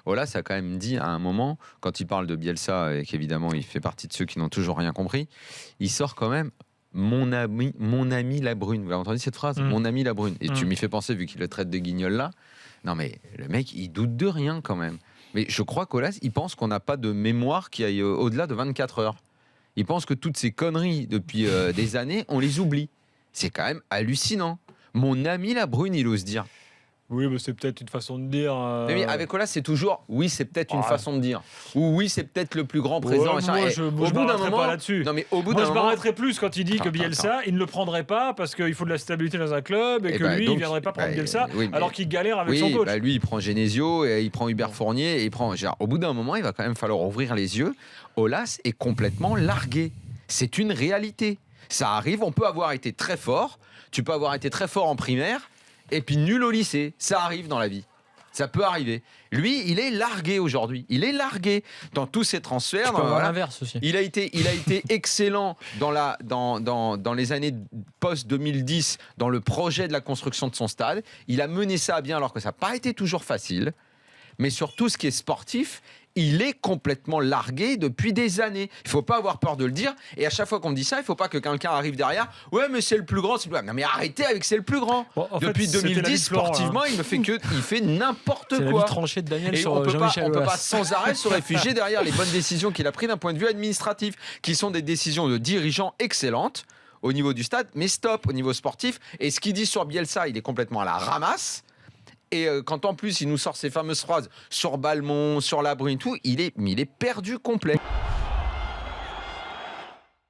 Olas a quand même dit à un moment, quand il parle de Bielsa, et qu'évidemment il fait partie de ceux qui n'ont toujours rien compris, il sort quand même mon ami Labrune. Vous avez entendu cette phrase? Mon ami Labrune. Et tu m'y fais penser, vu qu'il le traite de guignol là. Non mais le mec, il doute de rien quand même. Mais je crois qu'Olas, il pense qu'on n'a pas de mémoire qui aille au-delà de 24 heures. Il pense que toutes ces conneries depuis des années, on les oublie. C'est quand même hallucinant. Mon ami Labrune, il ose dire. Oui, mais c'est peut-être une façon de dire. Mais avec Olas, c'est toujours oui, c'est peut-être une façon de dire. Ou oui, c'est peut-être le plus grand président. Moi, je m'arrêterai pas là-dessus. Non, mais au bout moi, d'un je moment, m'arrêterai plus quand il dit que Bielsa, il ne le prendrait pas parce qu'il faut de la stabilité dans un club et que lui, il ne viendrait pas prendre Bielsa alors qu'il galère avec son coach. Lui, il prend Genesio et il prend Hubert Fournier et il prend. Au bout d'un moment, il va quand même falloir ouvrir les yeux. Olas est complètement largué. C'est une réalité. Ça arrive. On peut avoir été très fort. Tu peux avoir été très fort en primaire. Et puis nul au lycée, ça arrive dans la vie. Ça peut arriver. Lui, il est largué aujourd'hui. Il est largué dans tous ses transferts. L'inverse aussi. Il a été excellent dans les années post-2010, dans le projet de la construction de son stade. Il a mené ça à bien alors que ça n'a pas été toujours facile. Mais sur tout ce qui est sportif, il est complètement largué depuis des années. Il ne faut pas avoir peur de le dire. Et à chaque fois qu'on me dit ça, il ne faut pas que quelqu'un arrive derrière. Ouais, mais c'est le plus grand. C'est le plus grand. Non, mais arrêtez avec c'est le plus grand. Bon, depuis 2010, sportivement, il fait n'importe quoi. C'est la vie tranchée de Daniel et sur on peut Jean-Michel pas, on peut Aulas. pas sans arrêt se réfugier derrière les bonnes décisions qu'il a prises d'un point de vue administratif, qui sont des décisions de dirigeants excellentes au niveau du stade, mais stop au niveau sportif. Et ce qu'il dit sur Bielsa, il est complètement à la ramasse. Et quand en plus il nous sort ces fameuses phrases sur Balmont, sur Labrune, tout, il est perdu complet.